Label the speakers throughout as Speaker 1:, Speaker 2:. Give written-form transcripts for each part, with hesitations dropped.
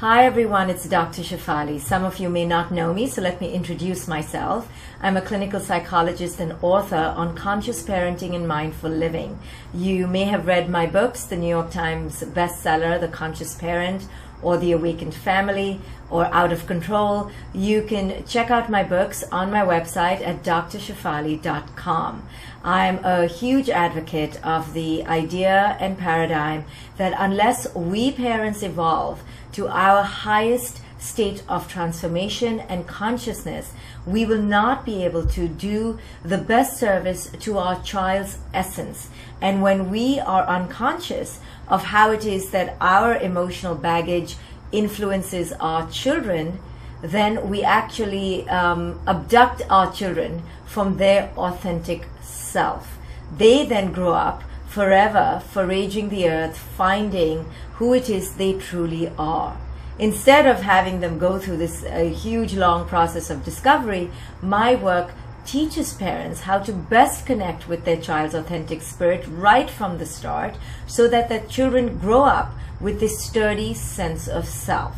Speaker 1: Hi everyone, it's Dr. Shefali. Some of you may not know me, so let me introduce myself. I'm a clinical psychologist and author on conscious parenting and mindful living. You may have read my books, the New York Times bestseller, The Conscious Parent, or The Awakened Family, or Out of Control. You can check out my books on my website at drshefali.com. I'm a huge advocate of the idea and paradigm that unless we parents evolve to our highest state of transformation and consciousness, we will not be able to do the best service to our child's essence. And when we are unconscious of how it is that our emotional baggage influences our children, then we actually abduct our children from their authentic self. They then grow up forever foraging the earth, finding who it is they truly are. Instead of having them go through this huge long process of discovery, my work teaches parents how to best connect with their child's authentic spirit right from the start, so that their children grow up with this sturdy sense of self.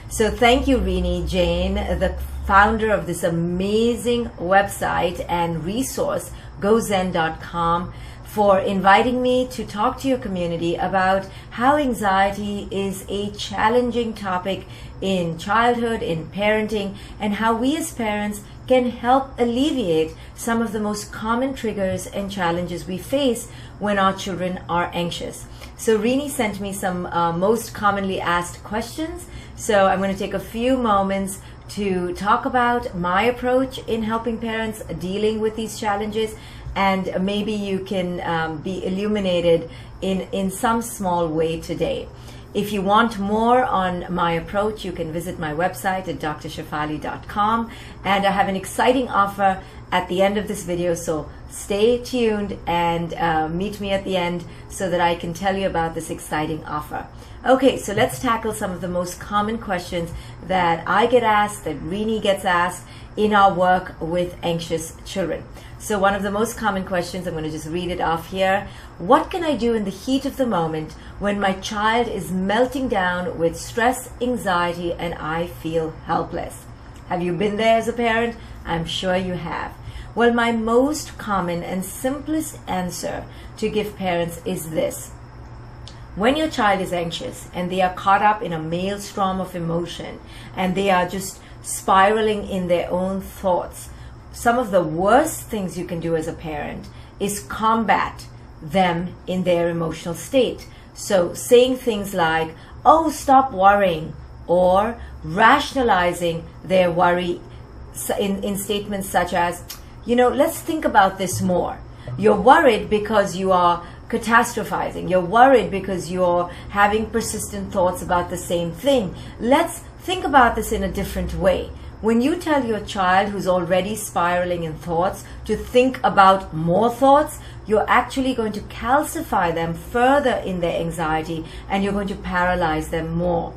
Speaker 1: So thank you, Rini Jain, the founder of this amazing website and resource, gozen.com, for inviting me to talk to your community about how anxiety is a challenging topic in childhood, in parenting, and how we as parents can help alleviate some of the most common triggers and challenges we face when our children are anxious. So Rini sent me some most commonly asked questions. So I'm going to take a few moments to talk about my approach in helping parents dealing with these challenges, and maybe you can be illuminated in some small way today. If you want more on my approach, you can visit my website at drshefali.com, and I have an exciting offer at the end of this video, so stay tuned and meet me at the end so that I can tell you about this exciting offer. Okay, so let's tackle some of the most common questions that I get asked, that Rini gets asked in our work with anxious children. So one of the most common questions, I'm going to just read it off here. What can I do in the heat of the moment when my child is melting down with stress, anxiety, and I feel helpless? Have you been there as a parent? I'm sure you have. Well, my most common and simplest answer to give parents is this. When your child is anxious and they are caught up in a maelstrom of emotion and they are just spiraling in their own thoughts, some of the worst things you can do as a parent is combat them in their emotional state. So saying things like, oh, stop worrying, or rationalizing their worry in statements such as, let's think about this more. You're worried because you are catastrophizing. You're worried because you're having persistent thoughts about the same thing. Let's think about this in a different way. When you tell your child who's already spiraling in thoughts to think about more thoughts, you're actually going to calcify them further in their anxiety, and you're going to paralyze them more.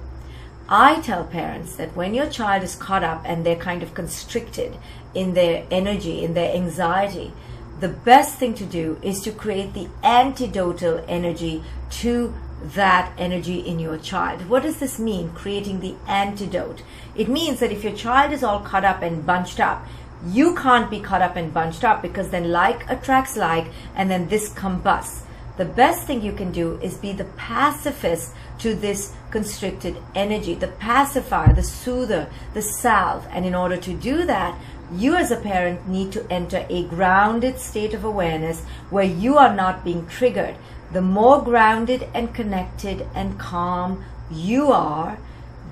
Speaker 1: I tell parents that when your child is caught up and they're kind of constricted in their energy, in their anxiety, the best thing to do is to create the antidotal energy to that energy in your child. What does this mean, creating the antidote? It means that if your child is all caught up and bunched up, you can't be caught up and bunched up, because then like attracts like, and then this combusts. The best thing you can do is be the pacifist to this constricted energy, the pacifier, the soother, the salve. And in order to do that, you as a parent need to enter a grounded state of awareness where you are not being triggered. The more grounded and connected and calm you are,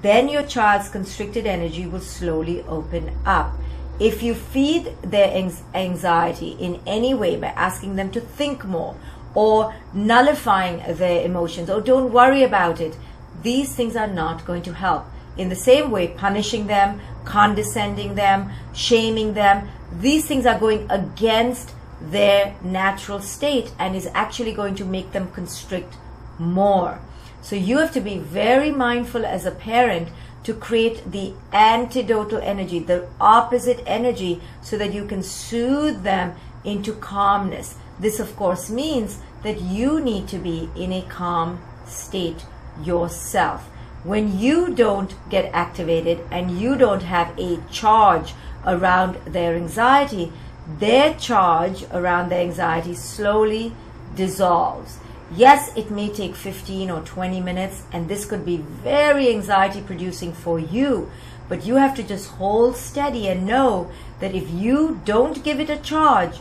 Speaker 1: then your child's constricted energy will slowly open up. If you feed their anxiety in any way by asking them to think more, or nullifying their emotions, or don't worry about it, these things are not going to help. In the same way, punishing them, condescending them, shaming them, these things are going against their natural state and is actually going to make them constrict more. So you have to be very mindful as a parent to create the antidotal energy, the opposite energy, so that you can soothe them into calmness. This, of course, means that you need to be in a calm state yourself. When you don't get activated and you don't have a charge around their anxiety, their charge around their anxiety slowly dissolves. Yes, it may take 15 or 20 minutes, and this could be very anxiety producing for you, but you have to just hold steady and know that if you don't give it a charge,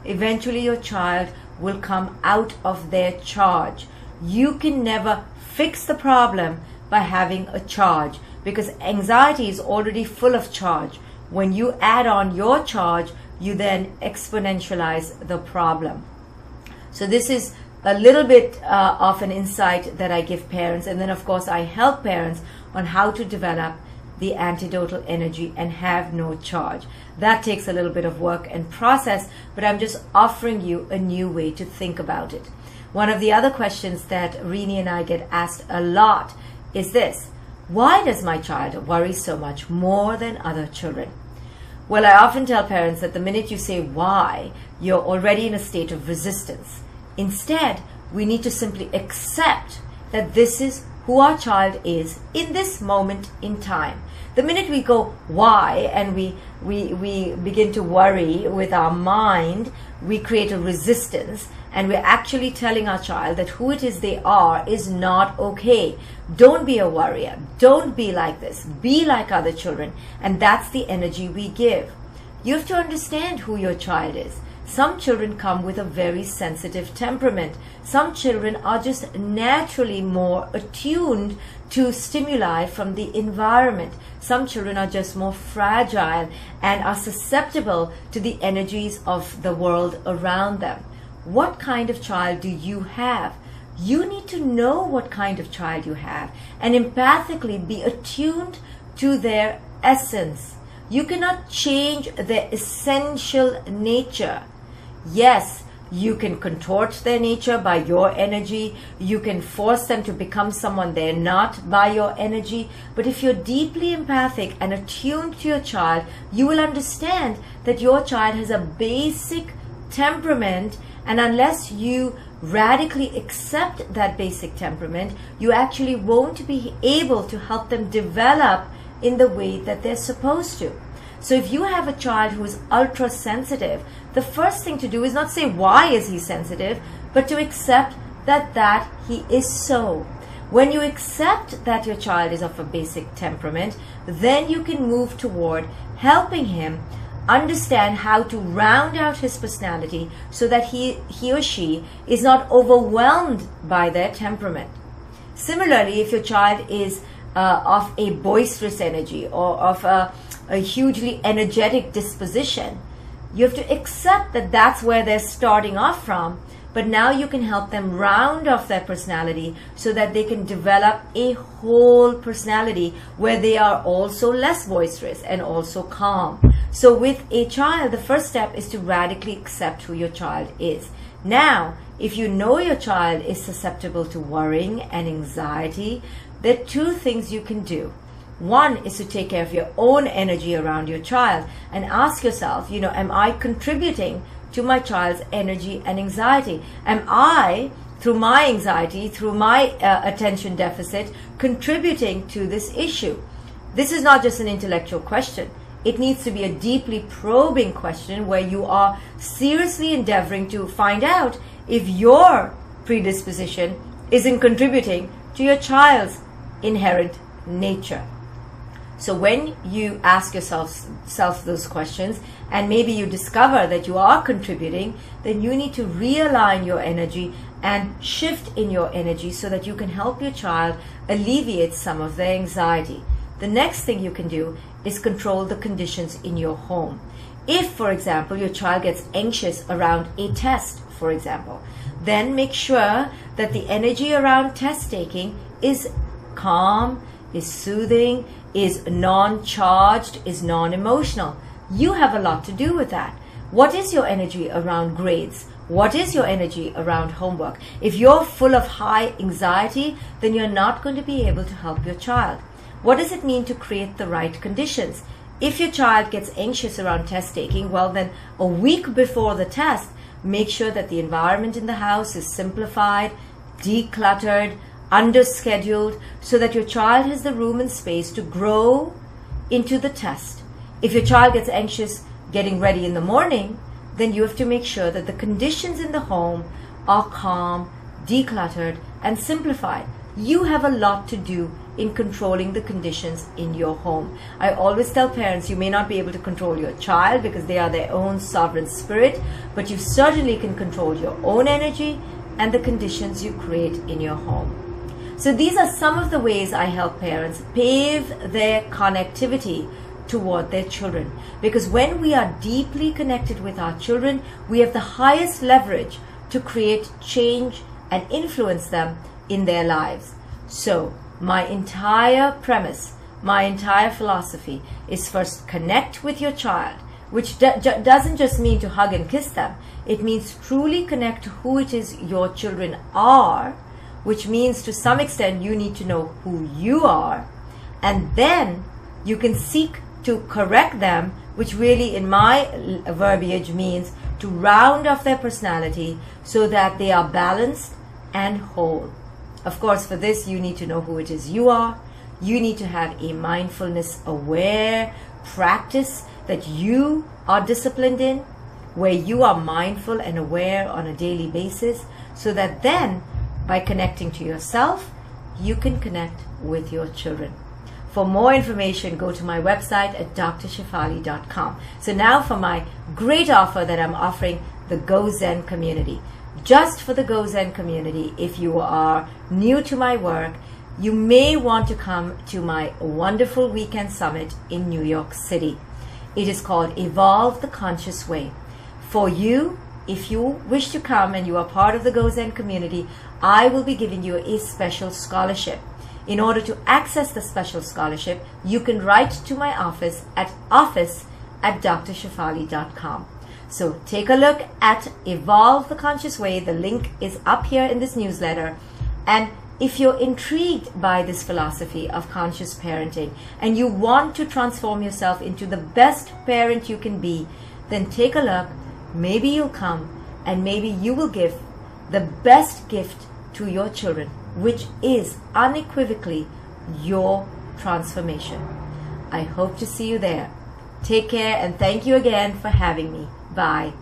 Speaker 1: eventually your child will come out of their charge. You can never fix the problem by having a charge, because anxiety is already full of charge. When you add on your charge, you then exponentialize the problem. So this is a little bit of an insight that I give parents, and then of course I help parents on how to develop the antidotal energy and have no charge. That takes a little bit of work and process, but I'm just offering you a new way to think about it. One of the other questions that Rini and I get asked a lot is this: why does my child worry so much more than other children? Well, I often tell parents that the minute you say why, you're already in a state of resistance. Instead, we need to simply accept that this is who our child is in this moment in time. The minute we go why and we begin to worry with our mind, we create a resistance, and we're actually telling our child that who it is they are is not okay. Don't be a worrier. Don't be like this. Be like other children. And that's the energy we give. You have to understand who your child is. Some children come with a very sensitive temperament. Some children are just naturally more attuned to stimuli from the environment. Some children are just more fragile and are susceptible to the energies of the world around them. What kind of child do you have? You need to know what kind of child you have and empathically be attuned to their essence. You cannot change their essential nature. Yes, you can contort their nature by your energy. You can force them to become someone they're not by your energy. But if you're deeply empathic and attuned to your child, you will understand that your child has a basic temperament, and unless you radically accept that basic temperament, you actually won't be able to help them develop in the way that they're supposed to. So if you have a child who is ultra sensitive, the first thing to do is not say why is he sensitive, but to accept that he is so. When you accept that your child is of a basic temperament, then you can move toward helping him understand how to round out his personality so that he or she is not overwhelmed by their temperament. Similarly, if your child is of a boisterous energy or of a hugely energetic disposition, you have to accept that that's where they're starting off from, but now you can help them round off their personality so that they can develop a whole personality where they are also less boisterous and also calm. So with a child, the first step is to radically accept who your child is. Now, if you know your child is susceptible to worrying and anxiety, there are two things you can do. One is to take care of your own energy around your child and ask yourself, am I contributing to my child's energy and anxiety? Am I, through my anxiety, through my attention deficit, contributing to this issue? This is not just an intellectual question. It needs to be a deeply probing question where you are seriously endeavoring to find out if your predisposition isn't contributing to your child's inherent nature. So when you ask yourself those questions, and maybe you discover that you are contributing, then you need to realign your energy and shift in your energy so that you can help your child alleviate some of their anxiety. The next thing you can do is control the conditions in your home. If, for example, your child gets anxious around a test, for example, then make sure that the energy around test taking is calm, is soothing, is non-charged, is non-emotional. You have a lot to do with that. What is your energy around grades? What is your energy around homework? If you're full of high anxiety, then you're not going to be able to help your child. What does it mean to create the right conditions? If your child gets anxious around test taking, well then a week before the test, make sure that the environment in the house is simplified, decluttered, underscheduled, so that your child has the room and space to grow into the test. If your child gets anxious getting ready in the morning, then you have to make sure that the conditions in the home are calm, decluttered, and simplified. You have a lot to do in controlling the conditions in your home. I always tell parents, you may not be able to control your child because they are their own sovereign spirit, but you certainly can control your own energy and the conditions you create in your home. So these are some of the ways I help parents pave their connectivity toward their children. Because when we are deeply connected with our children, we have the highest leverage to create change and influence them in their lives. So my entire premise, my entire philosophy is first connect with your child, which doesn't just mean to hug and kiss them. It means truly connect to who it is your children are, which means to some extent you need to know who you are, and then you can seek to correct them, which really in my verbiage means to round off their personality so that they are balanced and whole. Of course, for this you need to know who it is you are. You need to have a mindfulness aware practice that you are disciplined in, where you are mindful and aware on a daily basis, so that then by connecting to yourself, you can connect with your children. For more information, go to my website at drshefali.com. So now for my great offer that I'm offering, the Go Zen community. Just for the Go Zen community, if you are new to my work, you may want to come to my wonderful weekend summit in New York City. It is called Evolve the Conscious Way. For you, if you wish to come and you are part of the Go Zen community, I will be giving you a special scholarship. In order to access the special scholarship, you can write to my office at drshefali.com. So take a look at Evolve the Conscious Way. The link is up here in this newsletter. And if you're intrigued by this philosophy of conscious parenting and you want to transform yourself into the best parent you can be, then take a look. Maybe you'll come and maybe you will give the best gift to your children, which is unequivocally your transformation. I hope to see you there. Take care and thank you again for having me. Bye.